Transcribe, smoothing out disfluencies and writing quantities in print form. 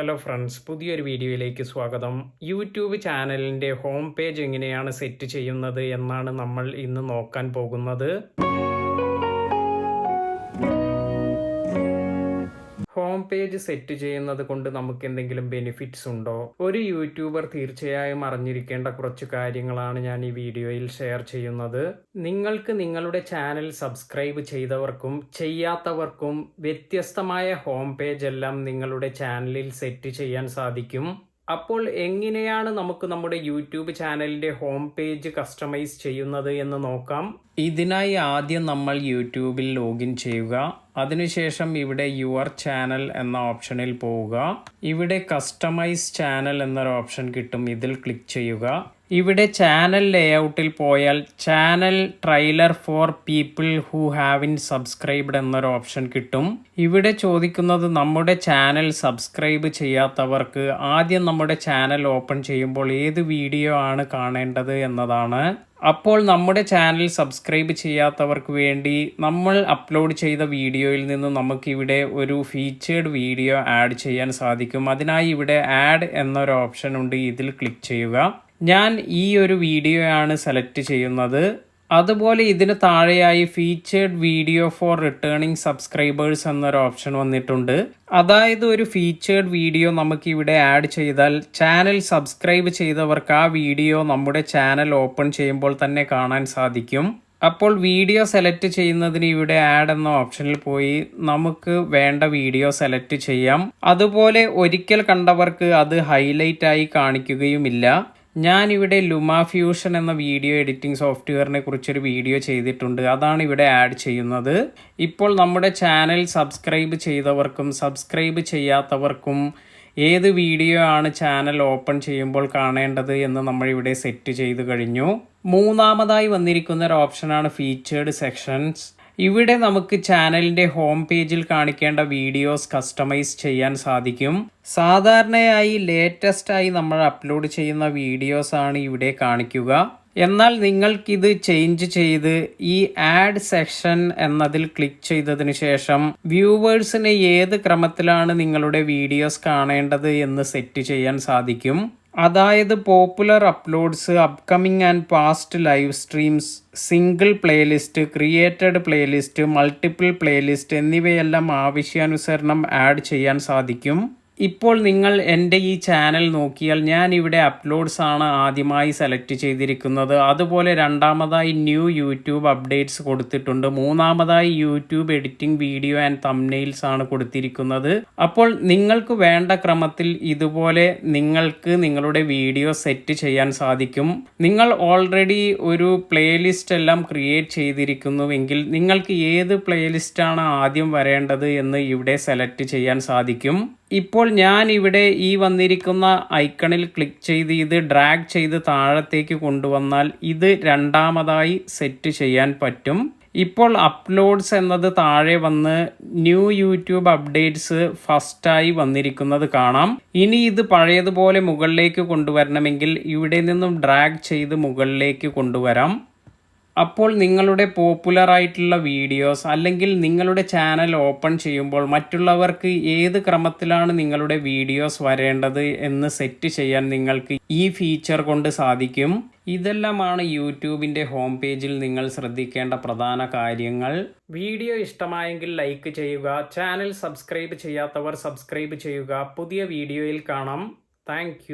Hello friends, പുതിയൊരു വീഡിയോയിലേക്ക് സ്വാഗതം. യൂട്യൂബ് ചാനലിൻ്റെ ഹോം പേജ് എങ്ങനെയാണ് സെറ്റ് ചെയ്യുന്നത് എന്നാണ് നമ്മൾ ഇന്ന് നോക്കാൻ പോകുന്നത്. ഹോം പേജ് സെറ്റ് ചെയ്യുന്നത് കൊണ്ട് നമുക്ക് എന്തെങ്കിലും ബെനിഫിറ്റ്സ് ഉണ്ടോ? ഒരു യൂട്യൂബർ തീർച്ചയായും അറിഞ്ഞിരിക്കേണ്ട കുറച്ച് കാര്യങ്ങളാണ് ഞാൻ ഈ വീഡിയോയിൽ ഷെയർ ചെയ്യുന്നത്. നിങ്ങൾക്ക് നിങ്ങളുടെ ചാനൽ സബ്സ്ക്രൈബ് ചെയ്തവർക്കും ചെയ്യാത്തവർക്കും വ്യത്യസ്തമായ ഹോം പേജ് എല്ലാം നിങ്ങളുടെ ചാനലിൽ സെറ്റ് ചെയ്യാൻ സാധിക്കും. അപ്പോൾ എങ്ങനെയാണ് നമുക്ക് നമ്മുടെ യൂട്യൂബ് ചാനലിൻ്റെ ഹോം പേജ് കസ്റ്റമൈസ് ചെയ്യുന്നത് എന്ന് നോക്കാം. ഇതിനായി ആദ്യം നമ്മൾ യൂട്യൂബിൽ ലോഗിൻ ചെയ്യുക. അതിനുശേഷം ഇവിടെ യുവർ ചാനൽ എന്ന ഓപ്ഷനിൽ പോവുക. ഇവിടെ കസ്റ്റമൈസ് ചാനൽ എന്നൊരു ഓപ്ഷൻ കിട്ടും. ഇതിൽ ക്ലിക്ക് ചെയ്യുക. ഇവിടെ ചാനൽ ലേഔട്ടിൽ പോയാൽ channel trailer for people who ഹാവിൻ subscribed എന്നൊരു ഓപ്ഷൻ കിട്ടും. ഇവിടെ ചോദിക്കുന്നത് നമ്മുടെ ചാനൽ സബ്സ്ക്രൈബ് ചെയ്യാത്തവർക്ക് ആദ്യം നമ്മുടെ ചാനൽ ഓപ്പൺ ചെയ്യുമ്പോൾ ഏത് വീഡിയോ ആണ് കാണേണ്ടത് എന്നതാണ്. അപ്പോൾ നമ്മുടെ ചാനൽ സബ്സ്ക്രൈബ് ചെയ്യാത്തവർക്ക് വേണ്ടി നമ്മൾ അപ്ലോഡ് ചെയ്ത വീഡിയോയിൽ നിന്ന് നമുക്കിവിടെ ഒരു ഫീച്ചേർഡ് വീഡിയോ ആഡ് ചെയ്യാൻ സാധിക്കും. അതിനായി ഇവിടെ ആഡ് എന്നൊരു ഓപ്ഷൻ ഉണ്ട്. ഇതിൽ ക്ലിക്ക് ചെയ്യുക. ഞാൻ ഈ ഒരു വീഡിയോ ആണ് സെലക്ട് ചെയ്യുന്നത്. അതുപോലെ ഇതിന് താഴെയായി featured video for returning subscribers എന്നൊരു ഓപ്ഷൻ വന്നിട്ടുണ്ട്. അതായത് ഒരു ഫീച്ചേർഡ് വീഡിയോ നമുക്ക് ഇവിടെ ആഡ് ചെയ്താൽ ചാനൽ സബ്സ്ക്രൈബ് ചെയ്തവർക്ക് ആ വീഡിയോ നമ്മുടെ ചാനൽ ഓപ്പൺ ചെയ്യുമ്പോൾ തന്നെ കാണാൻ സാധിക്കും. അപ്പോൾ വീഡിയോ സെലക്ട് ചെയ്യുന്നതിന് ഇവിടെ ആഡ് എന്ന ഓപ്ഷനിൽ പോയി നമുക്ക് വേണ്ട വീഡിയോ സെലക്ട് ചെയ്യാം. അതുപോലെ ഒരിക്കൽ കണ്ടവർക്ക് അത് ഹൈലൈറ്റ് ആയി കാണിക്കുകയുമില്ല. ഞാനിവിടെ ലുമാഫ്യൂഷൻ എന്ന വീഡിയോ എഡിറ്റിംഗ് സോഫ്റ്റ്വെയറിനെ കുറിച്ചൊരു വീഡിയോ ചെയ്തിട്ടുണ്ട്. അതാണ് ഇവിടെ ആഡ് ചെയ്യുന്നത്. ഇപ്പോൾ നമ്മുടെ ചാനൽ സബ്സ്ക്രൈബ് ചെയ്തവർക്കും സബ്സ്ക്രൈബ് ചെയ്യാത്തവർക്കും ഏത് വീഡിയോ ആണ് ചാനൽ ഓപ്പൺ ചെയ്യുമ്പോൾ കാണേണ്ടത് എന്ന് നമ്മൾ ഇവിടെ സെറ്റ് ചെയ്ത് കഴിഞ്ഞു. മൂന്നാമതായി വന്നിരിക്കുന്ന ഒരു ഓപ്ഷനാണ് ഫീച്ചേർഡ് സെക്ഷൻസ്. ഇവിടെ നമുക്ക് ചാനലിൻ്റെ ഹോം പേജിൽ കാണിക്കേണ്ട വീഡിയോസ് കസ്റ്റമൈസ് ചെയ്യാൻ സാധിക്കും. സാധാരണയായി ലേറ്റസ്റ്റായി നമ്മൾ അപ്ലോഡ് ചെയ്യുന്ന വീഡിയോസ് ആണ് ഇവിടെ കാണിക്കുക. എന്നാൽ നിങ്ങൾക്കിത് ചേഞ്ച് ചെയ്ത് ഈ ആഡ് സെക്ഷൻ എന്നതിൽ ക്ലിക്ക് ചെയ്തതിന് ശേഷം വ്യൂവേഴ്സിന് ഏത് ക്രമത്തിലാണ് നിങ്ങളുടെ വീഡിയോസ് കാണേണ്ടത് എന്ന് സെറ്റ് ചെയ്യാൻ സാധിക്കും. അതായത് popular uploads, upcoming and past live streams, single playlist, created playlist, multiple playlist എന്നിവയെല്ലാം ആവശ്യാനുസരണം ആഡ് ചെയ്യാൻ സാധിക്കും. ഇപ്പോൾ നിങ്ങൾ എൻ്റെ ഈ ചാനൽ നോക്കിയാൽ ഞാൻ ഇവിടെ അപ്ലോഡ്സ് ആണ് ആദ്യമായി സെലക്ട് ചെയ്തിരിക്കുന്നത്. അതുപോലെ രണ്ടാമതായി ന്യൂ യൂട്യൂബ് അപ്ഡേറ്റ്സ് കൊടുത്തിട്ടുണ്ട്. മൂന്നാമതായി YouTube editing video and thumbnails ആണ് കൊടുത്തിരിക്കുന്നത്. അപ്പോൾ നിങ്ങൾക്ക് വേണ്ട ക്രമത്തിൽ ഇതുപോലെ നിങ്ങൾക്ക് നിങ്ങളുടെ വീഡിയോ സെറ്റ് ചെയ്യാൻ സാധിക്കും. നിങ്ങൾ ഓൾറെഡി ഒരു പ്ലേലിസ്റ്റ് എല്ലാം ക്രിയേറ്റ് ചെയ്തിരിക്കുന്നുവെങ്കിൽ നിങ്ങൾക്ക് ഏത് പ്ലേലിസ്റ്റാണ് ആദ്യം വരേണ്ടത് എന്ന് ഇവിടെ സെലക്ട് ചെയ്യാൻ സാധിക്കും. ഇപ്പോൾ ഞാൻ ഇവിടെ ഈ വന്നിരിക്കുന്ന ഐക്കണിൽ ക്ലിക്ക് ചെയ്ത് ഇത് ഡ്രാഗ് ചെയ്ത് താഴത്തേക്ക് കൊണ്ടുവന്നാൽ ഇത് രണ്ടാമതായി സെറ്റ് ചെയ്യാൻ പറ്റും. ഇപ്പോൾ അപ്ലോഡ്സ് എന്നത് താഴെ വന്ന് ന്യൂ യൂട്യൂബ് അപ്ഡേറ്റ്സ് ഫസ്റ്റായി വന്നിരിക്കുന്നത് കാണാം. ഇനി ഇത് പഴയതുപോലെ മുകളിലേക്ക് കൊണ്ടുവരണമെങ്കിൽ ഇവിടെ നിന്നും ഡ്രാഗ് ചെയ്ത് മുകളിലേക്ക് കൊണ്ടുവരാം. അപ്പോൾ നിങ്ങളുടെ പോപ്പുലർ ആയിട്ടുള്ള വീഡിയോസ് അല്ലെങ്കിൽ നിങ്ങളുടെ ചാനൽ ഓപ്പൺ ചെയ്യുമ്പോൾ മറ്റുള്ളവർക്ക് ഏത് ക്രമത്തിലാണ് നിങ്ങളുടെ വീഡിയോസ് വരേണ്ടത് എന്ന് സെറ്റ് ചെയ്യാൻ നിങ്ങൾക്ക് ഈ ഫീച്ചർ കൊണ്ട് സാധിക്കും. ഇതെല്ലാമാണ് യൂട്യൂബിൻ്റെ ഹോം പേജിൽ നിങ്ങൾ ശ്രദ്ധിക്കേണ്ട പ്രധാന കാര്യങ്ങൾ. വീഡിയോ ഇഷ്ടമായെങ്കിൽ ലൈക്ക് ചെയ്യുക. ചാനൽ സബ്സ്ക്രൈബ് ചെയ്യാത്തവർ സബ്സ്ക്രൈബ് ചെയ്യുക. പുതിയ വീഡിയോയിൽ കാണാം. താങ്ക്